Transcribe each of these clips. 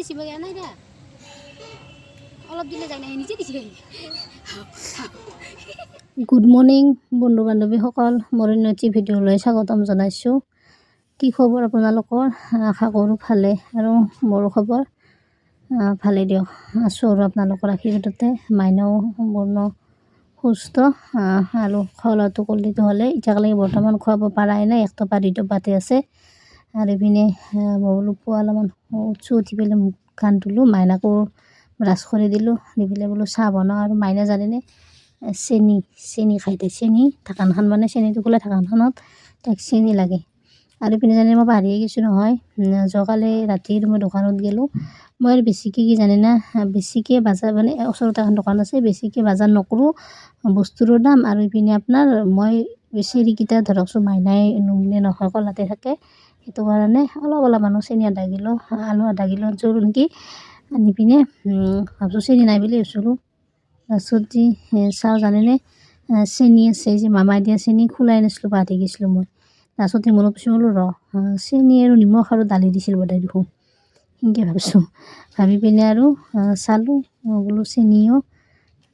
বেশি বেয়া নাই দা অলপ দিলে যাই না নিজে দিছে গুড মৰ্নিং বন্ধু বান্ধৱীসকল মোৰ নতুন ভিডিঅ'লৈ স্বাগতম জনাইছোঁ কি খবৰ আপোনালোকৰ আশা কৰোঁ ভালে আৰু মোৰ খবৰ ভালে দিয়ক আছোঁ আৰু আপোনালোকৰ আশীৰ্বাদতে মাইনাও সম্পূৰ্ণ সুস্থ আৰু খোৱাটো কলিটো হ'লে এতিয়ালৈকে বৰ্তমান খুৱাব পৰাই নাই একটা পাৰিটো পাতে আছে আৰু ইপিনে মই বোলো পুৱা অলপমান উঠি পেলাই মুখ কাণ ধুলোঁ মাইনাকো ব্ৰাছ কৰি দিলোঁ দি পেলাই বোলো চাহ বনাওঁ আৰু মাইনা জানেনে চেনি খাই তাই চেনি ঢাকনখন মানে চেনিটো খোলা ঢাকনখনত তাইক চেনি লাগে আৰু ইপিনে জানে মই পাহৰিয়ে গৈছোঁ নহয় যোৱাকালি ৰাতিৰ মই দোকানত গ'লোঁ মই আৰু বেছিকৈ কি জানে না বেছিকৈ বাজাৰ মানে ওচৰতে এখন দোকান আছে বেছিকৈ বাজাৰ নকৰোঁ বস্তুৰৰ দাম আৰু ইপিনে আপোনাৰ মই চেৰিকেইটা ধৰকচোন মাইনাই নুমনে নহয় কলাতে থাকে সেইটো কাৰণে অলপ মানুহ চেনি আধা কিলো আলু আধা কিলো জোৰ নেকি আনি পিনে ভাবছোঁ চেনি নাই বুলি ভাবিছিলোঁ তাৰপিছত যি চাওঁ জানেনে চেনি আছে যে মামাই দিয়া চেনি খোলাই নাছিলোঁ পাহৰি গৈছিলোঁ মই তাৰপিছতে মনত পিছত বোলো চেনি আৰু নিমখ আৰু দালি দিছিল বোধহয় দেখোন সেনেকৈ ভাবিছোঁ ভাবি পিনে আৰু চালোঁ বোলো চেনিও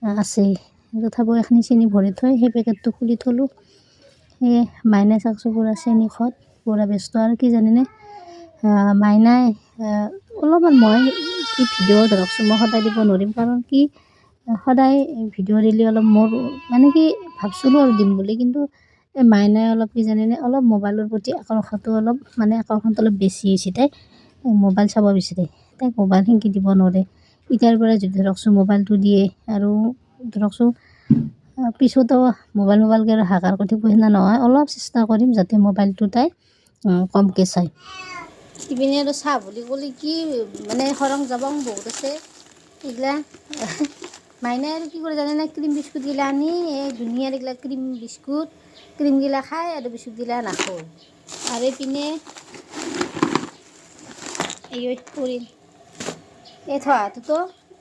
আছেই তথাপিও এখিনি চেনি ভৰি থৈ সেই পেকেটটো খুলি থলোঁ সেয়ে মাইনাই চাওকচোন পূৰা চেনি খোৱাত পূৰা ব্যস্ত আৰু কি জানেনে মাইনাই অলপমান মই কি ভিডিঅ' ধৰকচোন মই সদায় দিব নোৱাৰিম কাৰণ কি সদায় ভিডিঅ' দিলে অলপ মোৰ মানে কি ভাবছিলোঁ আৰু দিম বুলি কিন্তু এই মাইনাই অলপ কি জানেনে অলপ মোবাইলৰ প্ৰতি আকৰ্ষণটো অলপ বেছি হৈছে তাই মোবাইল চাব বিচাৰে তাইক মোবাইল সেনেকৈ দিব নোৱাৰে এতিয়াৰ পৰা যদি ধৰকচোন মোবাইলটো দিয়ে আৰু ধৰকচোন পিছতো মোবাইলকৈ আৰু হাকাৰ কৰি থাকিব সেনা নহয় অলপ চেষ্টা কৰিম যাতে মোবাইলটো তাই কমকৈ চায় ইপিনে আৰু চাহ বুলি ক'লে কি মানে সৰং জবং বহুত আছে এইগিলা মাইনাই আৰু কি কৰে জানেনে ক্ৰীম বিস্কুটগিলা আনি এই ধুনীয়াৰ এইগিলা ক্ৰীমগিলা খায় আৰু বিস্কুটগিলা নাখায় আৰু এইপিনে এই পৰিল এই থোৱাটোতো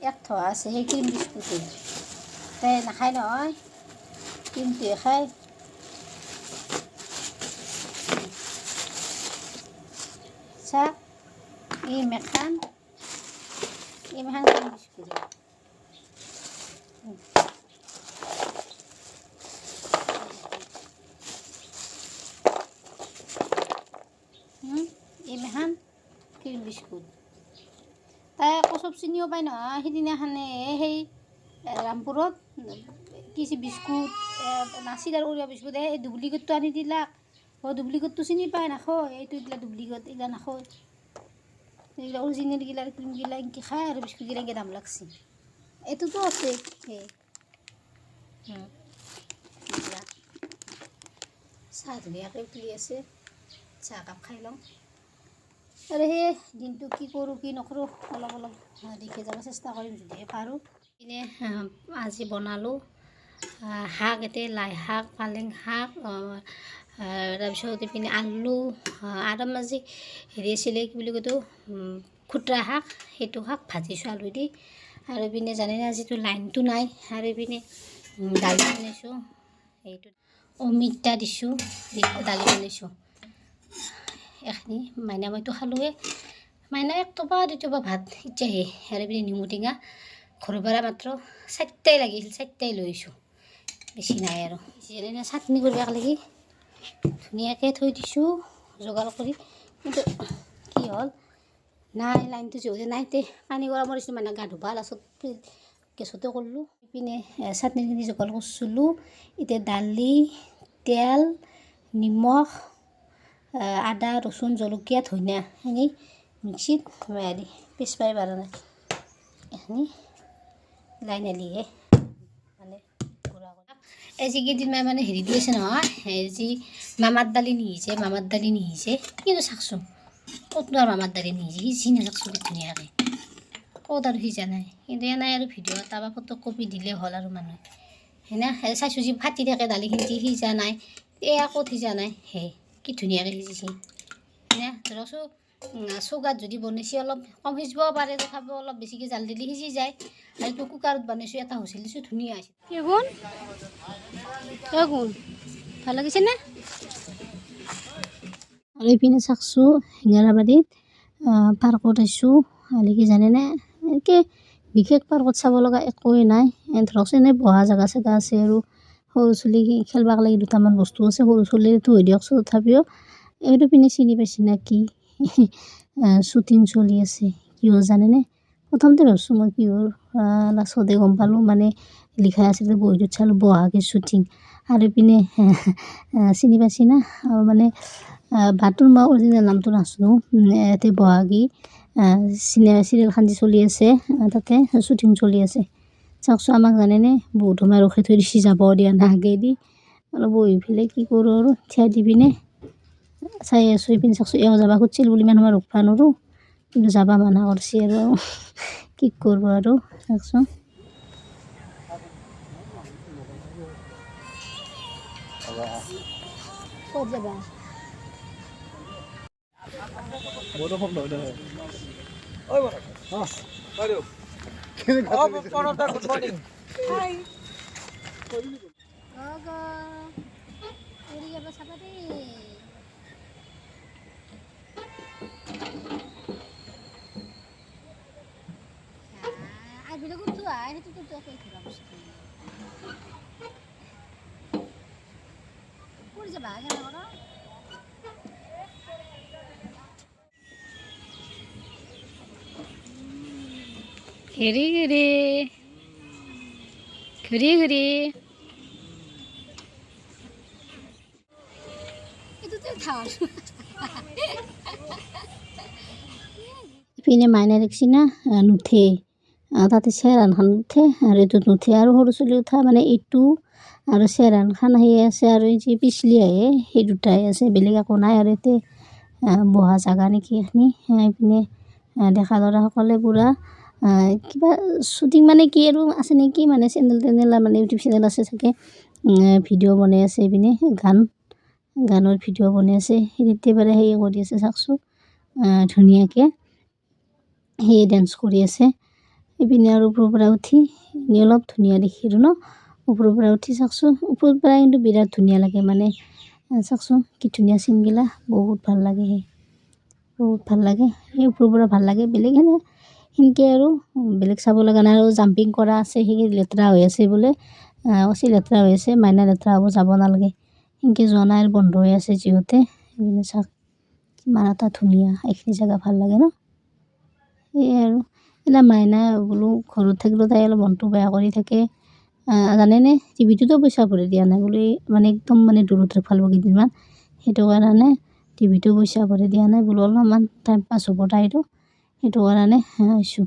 এক থোৱা আছে সেই ক্ৰীম বিস্কুটে তাই নাখায় নহয় ক্ৰীমটোৱে খায় চাহ এই মেখান ক্ৰীম বিস্কুট এইমাখান ক্ৰীম বিস্কুট তাই আকৌ চব চিনিও পায় নহয় সিদিনাখনে সেই ৰামপুৰত কি বিস্কুট নাছিল আৰু উৰিয়া বিস্কুট এই ডুপ্লিকেটটো আনি দিলাক ডুপ্লিকেটটো চিনি পায় নাখায় এইটো এইগিলা ডুপ্লিকেট এইগিলা নাখায় এইগিলা অৰিজিনেলগিলা ক্ৰীমগিলা এনেকৈ খায় আৰু বিস্কুটগিলা এনেকৈ দাম লাগছে এইটোতো আছে সেই চাহ ধুনীয়াকৈ উতলি আছে চাহ কাপ খাই লওঁ আৰু সেই দিনটো কি কৰোঁ কি নকৰোঁ অলপ দেখি যাব চেষ্টা কৰিম যদিহে পাৰোঁ এনে আজি বনালোঁ শাক এতিয়া লাই শাক পালেং শাক তাৰপিছত এইপিনে আলু আৰু আজি হেৰি আছিলে কি বুলি কয়তো খুতৰা শাক সেইটো শাক ভাজিছোঁ আলু দি আৰু এইপিনে জানেনে আজিতো লাইনটো নাই আৰু এইপিনে দালি বনাইছোঁ এইটো অমিতা দিছোঁ দালি বনাইছোঁ এখিনি মাইনা মইতো খালোঁৱে মাইনা এক টপা দুটপা ভাত ইচ্ছাহে আৰু এইপিনে নেমু টেঙা ঘৰৰ পৰা মাত্ৰ 4টাই লাগিছিল 4টাই লৈ আহিছোঁ বেছি নাই আৰু যেনে চাটনি কৰিব লাগি ধুনীয়াকৈ থৈ দিছোঁ যোগাৰ কৰি কিন্তু কি হ'ল নাই লাইনটো যিহেতু নাই তে পানী গৰম কৰিছোঁ মানে গা ধুবা লাষ্টত গেছতে কৰিলোঁ ইপিনে চাটনিখিনি যোগাৰ কৰিছিলোঁ এতিয়া দালি তেল নিমখ আদা ৰচুন জলকীয়া ধনিয়া সেনে মিক্সিত হেৰি পিছ পাই পাৰা নাই এইখিনি লাইন আলিহে মানে গুড়া কৰা এই যিকেইদিনমান মানে হেৰি দি আছে নহয় যি মামাৰ দালি নিহিছে কিন্তু চাকচোন ক'তনো আৰু মামাৰ দালি নিহিছে সিজি নাচাকচোন ধুনীয়াকৈ ক'ত আৰু সিজা নাই কিন্তু এনেই আৰু ভিডিঅ' এটা বা ফটো কপি দিলে হ'ল আৰু মানুহে হেনে চাইছোঁ যি ফাটি থাকে দালিখিনি সিজা নাই ক'ত সিজা নাই কি ধুনীয়াকৈ সিজিছে হেনে ধৰকচোন চৌকাত যদি বনাইছে অলপ কম সিজিবও পাৰে তথাপিও অলপ বেছিকৈ জাল দিলে সিজি যায় আৰু এইটো কুকাৰত বনাইছোঁ এটা হুইচেল দিছোঁ ধুনীয়া হৈছে গুণ ভাল লাগিছেনে আৰু এইপিনে চাকছোঁ হেঙেৰাবাৰীত পাৰ্কত আহিছোঁ খালি কি জানেনে এনেকৈ বিশেষ পাৰ্কত চাব লগা একোৱেই নাই ধৰকচোন এনেই বহা জেগা চেগা আছে আৰু সৰু চলি খেলবাক লাগি দুটামান বস্তু আছে সৰু চলিৰ থৈ দিয়কচোন তথাপিও এইটো পিনে চিনি পাইছে না কি শ্বুটিং চলি আছে কিয় জানেনে প্ৰথমতে ভাবছোঁ মই কিহৰ লাষ্টতে গম পালোঁ মানে লিখা আছিলে বহীটোত চালোঁ বহাগী শ্বুটিং আৰু ইপিনে চিনি পাইছে না মানে ভাটোৰ মই অৰিজিনেল নামটো নাজানো ইয়াতে বহাগী চিৰিয়েলখন যে চলি আছে তাতে শ্বুটিং চলি আছে চাওকচোন আমাক জানেনে বহুত সময় ৰখি থৈ দিছে যাব দিয়া নাই আগেদি অলপ বহি পেলাই কি কৰোঁ আৰু থিয় দি পিনে চাই আছোঁ এইপিনে চাওকচোন এওঁ যাব খুজিছিল বুলি ইমান সময় ৰখিব নোৱাৰোঁ কিন্তু যাব মানা কৰিছে আৰু কি কৰিব আৰু চাওকচোন ক'ত যাবা Good morning. Hi. ঘূৰি ঘূৰি ঘূৰি ঘূৰি ইপিনে মাইনা দেখছি না নুঠে তাতে চেৰানখন উঠে আৰু এইটোত নুঠে আৰু সৰু চলি উঠা মানে এইটো আৰু চেৰানখন সেই আছে আৰু এই যে পিছলি আহে সেই দুটাই আছে বেলেগ একো নাই আৰু ইয়াতে বহা জাগা নেকি এইখিনি এইপিনে ডেকা ল'ৰাসকলে পূৰা কিবা শ্বুটিং মানে কি আৰু আছে নেকি মানে চেনেল টেনেল মানে ইউটিউব চেনেল আছে চাগে ভিডিঅ' বনাই আছে এইপিনে গানৰ ভিডিঅ' বনাই আছে সেই বাৰে সেই কৰি আছে চাওকচোন ধুনীয়াকৈ সেই ডান্স কৰি আছে এইপিনে আৰু ওপৰৰ পৰা উঠি অলপ ধুনীয়া দেখি আৰু ন ওপৰৰ পৰা উঠি চাওকচোন ওপৰৰ পৰা কিন্তু বিৰাট ধুনীয়া লাগে মানে চাওকচোন কি ধুনীয়া চিনগিলা বহুত ভাল লাগে বহুত ভাল লাগে সেই ওপৰৰ পৰা ভাল লাগে বেলেগ সেনেকৈ আৰু বেলেগ চাব লগা নাই আৰু জাম্পিং কৰা আছে সেই লেতেৰা হৈ আছে বোলে অচি লেতেৰা হৈ আছে মাইনা লেতেৰা হ'ব যাব নালাগে সেনেকৈ যোৱা নাই আৰু বন্ধ হৈ আছে যিহেতু এইপিনে চাওক কিমান এটা ধুনীয়া এইখিনি জেগা ভাল লাগে ন সেয়াই আৰু এতিয়া মাইনা বোলো ঘৰত থাকিলেও তাই অলপ মনটো বেয়া কৰি থাকে জানেনে টিভিটোতো পইচা ভৰি দিয়া নাই বুলি মানে একদম মানে দূৰত ৰাখিব কেইদিনমান সেইটো কাৰণে টিভিটো পইচা ভৰি দিয়া নাই বোলো অলপমান টাইম পাছ হ'ব তাইৰো সেইটো কাৰণে আহিছোঁ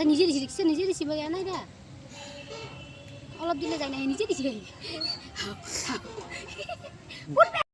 নিজে দিছে ৰিক্সা নিজে দিছে বেয়া নাই দা অলপ দিলে যায় নাই নিজে দিছে